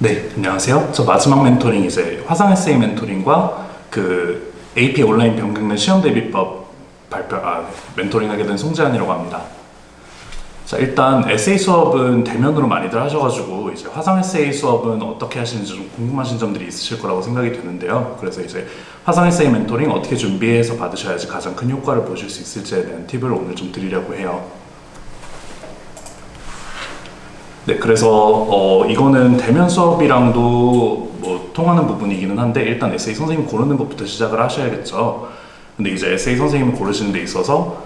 네, 안녕하세요. 저 마지막 멘토링 이제 화상 에세이 멘토링과 그 AP 온라인 병경련 시험 대비법 멘토링 하게 된 송재환이라고 합니다. 자, 일단 에세이 수업은 대면으로 많이들 하셔가지고 이제 화상 에세이 수업은 어떻게 하시는지 좀 궁금하신 점들이 있으실 거라고 생각이 드는데요. 그래서 이제 화상 에세이 멘토링 어떻게 준비해서 받으셔야지 가장 큰 효과를 보실 수 있을지에 대한 팁을 오늘 좀 드리려고 해요. 네, 그래서 이거는 대면 수업이랑도 뭐 통하는 부분이기는 한데 일단 에세이 선생님 고르는 것부터 시작을 하셔야겠죠. 근데 이제 에세이 선생님을 고르시는 데 있어서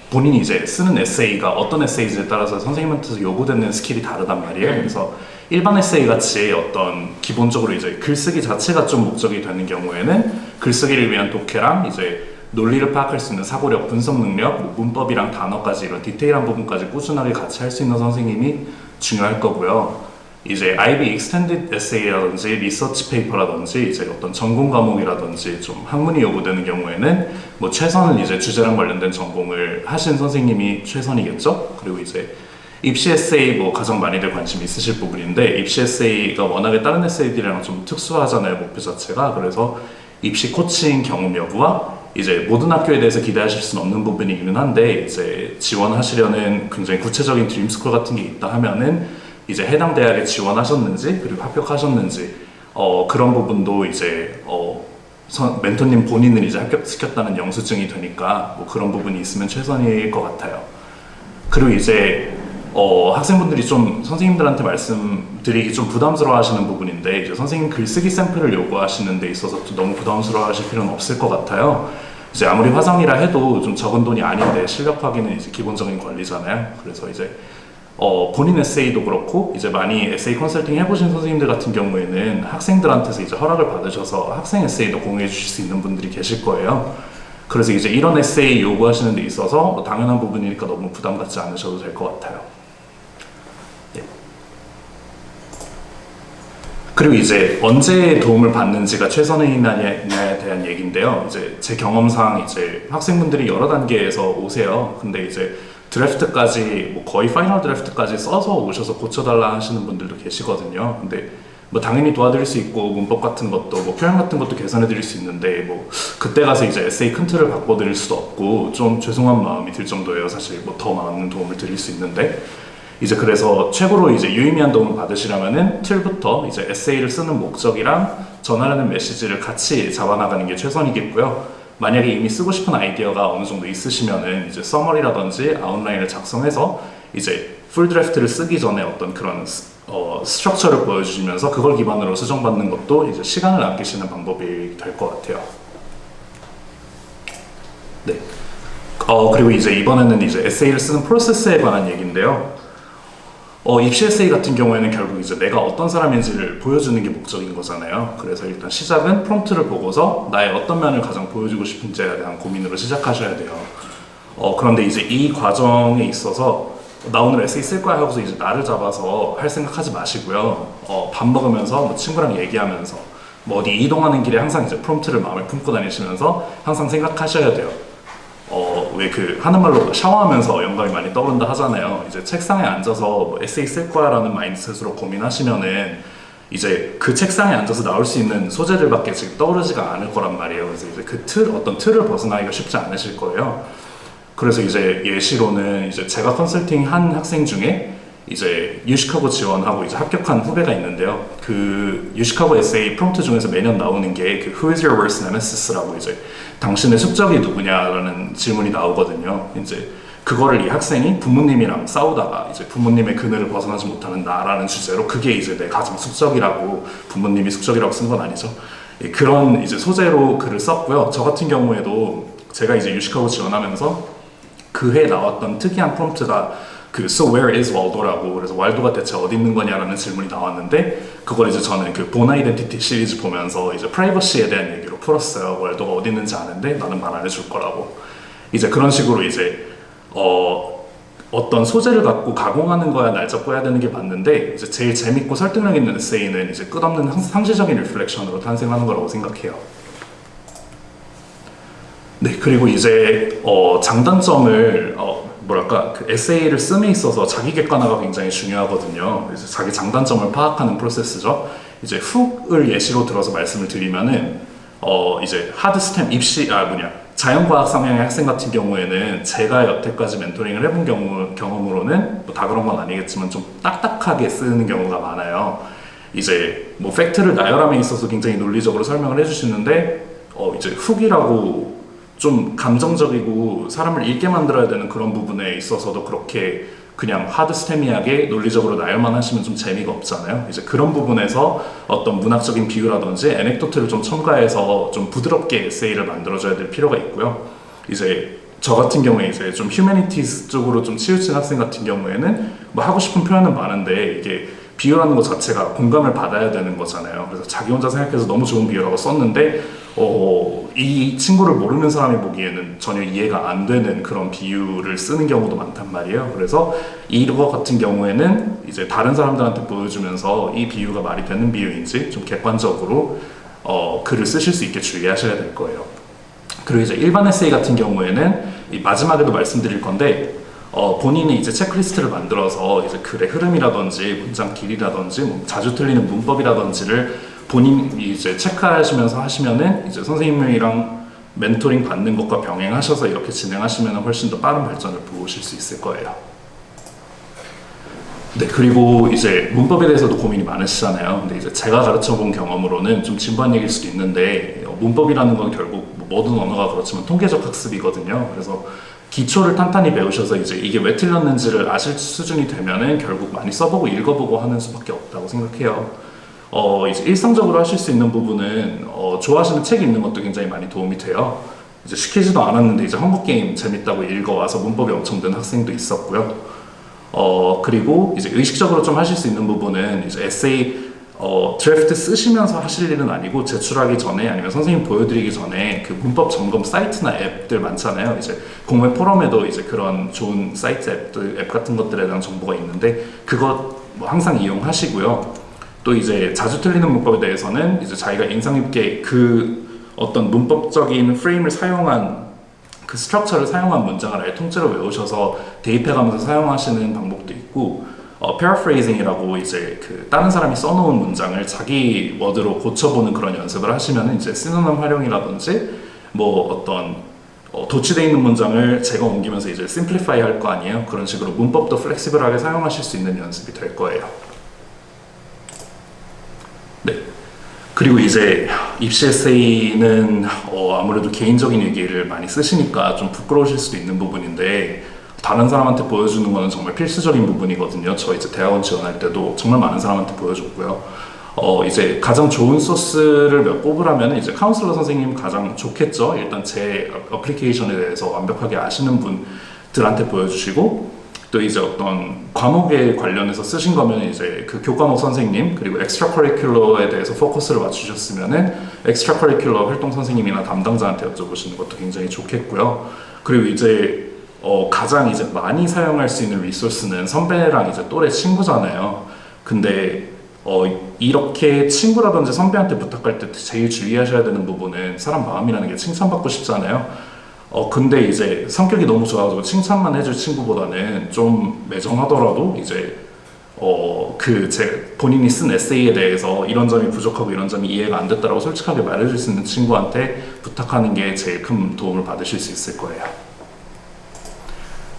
본인이 이제 쓰는 에세이가 어떤 에세이지에 따라서 선생님한테서 요구되는 스킬이 다르단 말이에요. 그래서 일반 에세이 같이 어떤 기본적으로 이제 글쓰기 자체가 좀 목적이 되는 경우에는 글쓰기를 위한 독해랑 이제 논리를 파악할 수 있는 사고력, 분석 능력, 뭐 문법이랑 단어까지 이런 디테일한 부분까지 꾸준하게 같이 할 수 있는 선생님이 중요할 거고요. 이제 IB Extended Essay라든지 리서치 페이퍼라든지 이제 어떤 전공 과목이라든지 좀 학문이 요구되는 경우에는 뭐 최선은 이제 주제랑 관련된 전공을 하신 선생님이 최선이겠죠. 그리고 이제 입시 에세이 뭐 가장 많이들 관심 있으실 부분인데 입시 에세이가 워낙에 다른 에세이들이랑 좀 특수하잖아요, 목표 자체가. 그래서 입시 코칭 경험 여부와 이제 모든 학교에 대해서 기대하실 수는 없는 부분이기는 한데 이제 지원하시려는 굉장히 구체적인 드림스쿨 같은 게 있다 하면은 이제 해당 대학에 지원하셨는지 그리고 합격하셨는지 그런 부분도 이제 멘토님 본인은 이제 합격시켰다는 영수증이 되니까 뭐 그런 부분이 있으면 최선일 것 같아요. 그리고 이제 학생분들이 좀 선생님들한테 말씀드리기 좀 부담스러워 하시는 부분인데 이제 선생님 글쓰기 샘플을 요구하시는 데 있어서 또 너무 부담스러워 하실 필요는 없을 것 같아요. 이제 아무리 화상이라 해도 좀 적은 돈이 아닌데 실력 확인은 이제 기본적인 권리잖아요. 그래서 이제 본인 에세이도 그렇고 이제 많이 에세이 컨설팅 해보신 선생님들 같은 경우에는 학생들한테서 이제 허락을 받으셔서 학생 에세이도 공유해 주실 수 있는 분들이 계실 거예요. 그래서 이제 이런 에세이 요구하시는 데 있어서 뭐 당연한 부분이니까 너무 부담 갖지 않으셔도 될 것 같아요. 네. 그리고 이제 언제 도움을 받는지가 최선이냐에 대한 얘기인데요. 이제 제 경험상 이제 학생분들이 여러 단계에서 오세요. 근데 이제 드래프트까지 뭐 거의 파이널 드래프트까지 써서 오셔서 고쳐달라 하시는 분들도 계시거든요. 근데 뭐 당연히 도와드릴 수 있고 문법 같은 것도 뭐 표현 같은 것도 개선해 드릴 수 있는데 뭐 그때 가서 이제 에세이 큰 틀을 바꿔드릴 수도 없고 좀 죄송한 마음이 들 정도예요. 사실 뭐 더 많은 도움을 드릴 수 있는데 이제 그래서 최고로 이제 유의미한 도움을 받으시려면은 틀부터 이제 에세이를 쓰는 목적이랑 전하려는 메시지를 같이 잡아나가는 게 최선이겠고요. 만약에 이미 쓰고 싶은 아이디어가 어느 정도 있으시면은 이제 서머리라든지 아웃라인을 작성해서 이제 풀 드래프트를 쓰기 전에 어떤 그런 스트럭처를 보여주시면서 그걸 기반으로 수정받는 것도 이제 시간을 아끼시는 방법이 될 것 같아요. 네. 그리고 이제 이번에는 이제 에세이를 쓰는 프로세스에 관한 얘기인데요. 입시 에세이 같은 경우에는 결국 이제 내가 어떤 사람인지를 보여주는 게 목적인 거잖아요. 그래서 일단 시작은 프롬프트를 보고서 나의 어떤 면을 가장 보여주고 싶은지에 대한 고민으로 시작하셔야 돼요. 그런데 이제 이 과정에 있어서 나 오늘 에세이 쓸 거야 하고서 이제 나를 잡아서 할 생각하지 마시고요. 밥 먹으면서 뭐 친구랑 얘기하면서 뭐 어디 이동하는 길에 항상 이제 프롬프트를 마음에 품고 다니시면서 항상 생각하셔야 돼요. 왜 그 하는 말로 샤워하면서 영감이 많이 떠오른다 하잖아요. 이제 책상에 앉아서 뭐 에세이 쓸 거야 라는 마인드셋으로 고민하시면은 이제 그 책상에 앉아서 나올 수 있는 소재들밖에 지금 떠오르지가 않을 거란 말이에요. 그래서 이제 그 어떤 틀을 벗어나기가 쉽지 않으실 거예요. 그래서 이제 예시로는 이제 제가 컨설팅 한 학생 중에 이제 유시카고 지원하고 이제 합격한 후배가 있는데요. 그 유시카고 에세이 프롬프트 중에서 매년 나오는 게 그 Who is your worst nemesis라고 이제 당신의 숙적이 누구냐라는 질문이 나오거든요. 이제 그거를 이 학생이 부모님이랑 싸우다가 이제 부모님의 그늘을 벗어나지 못하는 나라는 주제로 그게 이제 내 가장 숙적이라고 부모님이 숙적이라고 쓴 건 아니죠. 그런 이제 소재로 글을 썼고요. 저 같은 경우에도 제가 이제 유시카고 지원하면서 그 해 나왔던 특이한 프롬프트가 그 So where is Waldo라고 그래서 왈도가 대체 어디 있는 거냐라는 질문이 나왔는데 그걸 이제 저는 그 본 아이덴티티 시리즈 보면서 이제 프라이버시에 대한 얘기로 풀었어요. 왈도가 어디 있는지 아는데 나는 말 안 해줄 거라고. 이제 그런 식으로 이제 어떤 소재를 갖고 가공하는 거야 날 잡고 해야 되는 게 맞는데 이제 제일 재밌고 설득력 있는 에세이는 이제 끝없는 상시적인 리플렉션으로 탄생하는 거라고 생각해요. 네, 그리고 이제 장단점을 뭐랄까 그 에세이를 씀에 있어서 자기 객관화가 굉장히 중요하거든요. 그래서 자기 장단점을 파악하는 프로세스죠. 이제 훅을 예시로 들어서 말씀을 드리면은 이제 하드 스템 입시 자연과학 성향의 학생 같은 경우에는 제가 여태까지 멘토링을 해본 경험으로는 뭐 다 그런 건 아니겠지만 좀 딱딱하게 쓰는 경우가 많아요. 이제 뭐 팩트를 나열함에 있어서 굉장히 논리적으로 설명을 해주시는데 이제 훅이라고 좀 감정적이고 사람을 읽게 만들어야 되는 그런 부분에 있어서도 그렇게 그냥 하드 스테미하게 논리적으로 나열만 하시면 좀 재미가 없잖아요. 이제 그런 부분에서 어떤 문학적인 비유라든지 에넥도트를 좀 첨가해서 좀 부드럽게 에세이를 만들어줘야 될 필요가 있고요. 이제 저 같은 경우에 이제 좀 휴머니티스 쪽으로 좀 치우친 학생 같은 경우에는 뭐 하고 싶은 표현은 많은데 이게 비유라는 것 자체가 공감을 받아야 되는 거잖아요. 그래서 자기 혼자 생각해서 너무 좋은 비유라고 썼는데 이 친구를 모르는 사람이 보기에는 전혀 이해가 안 되는 그런 비유를 쓰는 경우도 많단 말이에요. 그래서 이거 같은 경우에는 이제 다른 사람들한테 보여주면서 이 비유가 말이 되는 비유인지 좀 객관적으로 글을 쓰실 수 있게 주의하셔야 될 거예요. 그리고 이제 일반 에세이 같은 경우에는 이 마지막에도 말씀드릴 건데 본인이 이제 체크리스트를 만들어서 이제 글의 흐름이라든지 문장 길이라든지 뭐 자주 틀리는 문법이라든지를 본인이 이제 체크하시면서 하시면은 이제 선생님이랑 멘토링 받는 것과 병행하셔서 이렇게 진행하시면 훨씬 더 빠른 발전을 보실 수 있을 거예요. 네, 그리고 이제 문법에 대해서도 고민이 많으시잖아요. 근데 이제 제가 가르쳐 본 경험으로는 좀 진부한 얘기일 수도 있는데 문법이라는 건 결국 모든 언어가 그렇지만 통계적 학습이거든요. 그래서 기초를 탄탄히 배우셔서 이제 이게 왜 틀렸는지를 아실 수준이 되면은 결국 많이 써보고 읽어보고 하는 수밖에 없다고 생각해요. 이제 일상적으로 하실 수 있는 부분은 좋아하시는 책 읽는 것도 굉장히 많이 도움이 돼요. 이제 시키지도 않았는데 이제 헝거게임 재밌다고 읽어와서 문법이 엄청 는 학생도 있었고요. 그리고 이제 의식적으로 좀 하실 수 있는 부분은 이제 에세이 드래프트 쓰시면서 하실 일은 아니고 제출하기 전에 아니면 선생님 보여드리기 전에 그 문법 점검 사이트나 앱들 많잖아요. 이제 공매 포럼에도 이제 그런 좋은 사이트 앱 같은 것들에 대한 정보가 있는데 그거 뭐 항상 이용하시고요. 또 이제 자주 틀리는 문법에 대해서는 이제 자기가 인상 깊게 그 어떤 문법적인 프레임을 사용한 그 스트럭처를 사용한 문장을 아예 통째로 외우셔서 대입해가면서 사용하시는 방법도 있고 paraphrasing이라고 이제 그 다른 사람이 써놓은 문장을 자기 워드로 고쳐보는 그런 연습을 하시면 이제 시노님 활용이라든지 뭐 어떤 도치되어 있는 문장을 제가 옮기면서 이제 심플리파이 할 거 아니에요. 그런 식으로 문법도 플렉시블하게 사용하실 수 있는 연습이 될 거예요. 네. 그리고 이제 입시 에세이는 아무래도 개인적인 얘기를 많이 쓰시니까 좀 부끄러우실 수도 있는 부분인데 다른 사람한테 보여주는 거는 정말 필수적인 부분이거든요. 저 이제 대학원 지원할 때도 정말 많은 사람한테 보여줬고요. 이제 가장 좋은 소스를 몇 꼽으라면 이제 카운슬러 선생님 가장 좋겠죠. 일단 제 어플리케이션에 대해서 완벽하게 아시는 분들한테 보여주시고 또 이제 어떤 과목에 관련해서 쓰신 거면 이제 그 교과목 선생님 그리고 엑스트라 커리큘러에 대해서 포커스를 맞추셨으면은 엑스트라 커리큘러 활동 선생님이나 담당자한테 여쭤보시는 것도 굉장히 좋겠고요. 그리고 이제 가장 이제 많이 사용할 수 있는 리소스는 선배랑 이제 또래 친구잖아요. 근데 이렇게 친구라든지 선배한테 부탁할 때 제일 주의하셔야 되는 부분은 사람 마음이라는 게 칭찬받고 싶잖아요. 근데 이제 성격이 너무 좋아가지고 칭찬만 해줄 친구보다는 좀 매정하더라도 이제 본인이 쓴 에세이에 대해서 이런 점이 부족하고 이런 점이 이해가 안 됐다라고 솔직하게 말해줄 수 있는 친구한테 부탁하는 게 제일 큰 도움을 받으실 수 있을 거예요.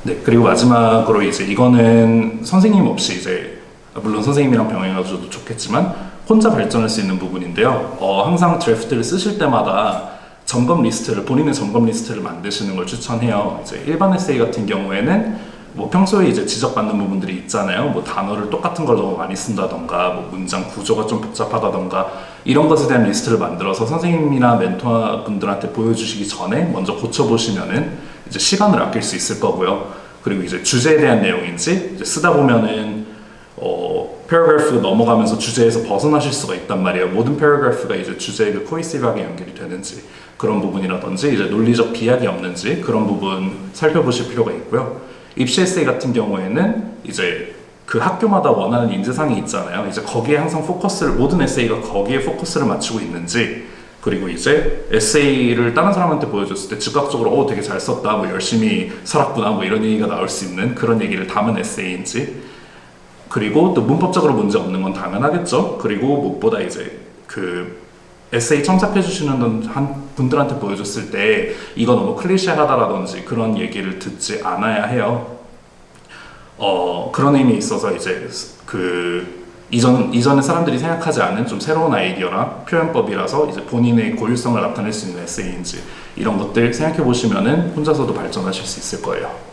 네, 그리고 마지막으로 이제 이거는 선생님 없이 이제 물론 선생님이랑 병행해줘도 좋겠지만 혼자 발전할 수 있는 부분인데요. 항상 드래프트를 쓰실 때마다 점검 리스트를 본인의 점검 리스트를 만드시는 걸 추천해요. 이제 일반 에세이 같은 경우에는 뭐 평소에 이제 지적받는 부분들이 있잖아요. 뭐 단어를 똑같은 걸 너무 많이 쓴다던가, 뭐 문장 구조가 좀 복잡하다던가 이런 것에 대한 리스트를 만들어서 선생님이나 멘토 분들한테 보여주시기 전에 먼저 고쳐보시면은 이제 시간을 아낄 수 있을 거고요. 그리고 이제 주제에 대한 내용인지 이제 쓰다 보면은 패러그래프 넘어가면서 주제에서 벗어나실 수가 있단 말이에요. 모든 패러그래프가 이제 주제에 코이시브하게 연결이 되는지 그런 부분이라든지 이제 논리적 비약이 없는지 그런 부분 살펴보실 필요가 있고요. 입시 에세이 같은 경우에는 이제 그 학교마다 원하는 인재상이 있잖아요. 이제 거기에 항상 모든 에세이가 거기에 포커스를 맞추고 있는지 그리고 이제 에세이를 다른 사람한테 보여줬을 때 즉각적으로 되게 잘 썼다, 뭐 열심히 살았구나, 뭐 이런 얘기가 나올 수 있는 그런 얘기를 담은 에세이인지, 그리고 또 문법적으로 문제 없는 건 당연하겠죠. 그리고 무엇보다 이제 그 에세이 첨삭해 주시는 분들한테 보여줬을 때 이거 너무 클리셰하다라든지 그런 얘기를 듣지 않아야 해요. 그런 의미에 있어서 이제 그 이전에 사람들이 생각하지 않은 좀 새로운 아이디어나 표현법이라서 이제 본인의 고유성을 나타낼 수 있는 에세이인지 이런 것들 생각해 보시면은 혼자서도 발전하실 수 있을 거예요.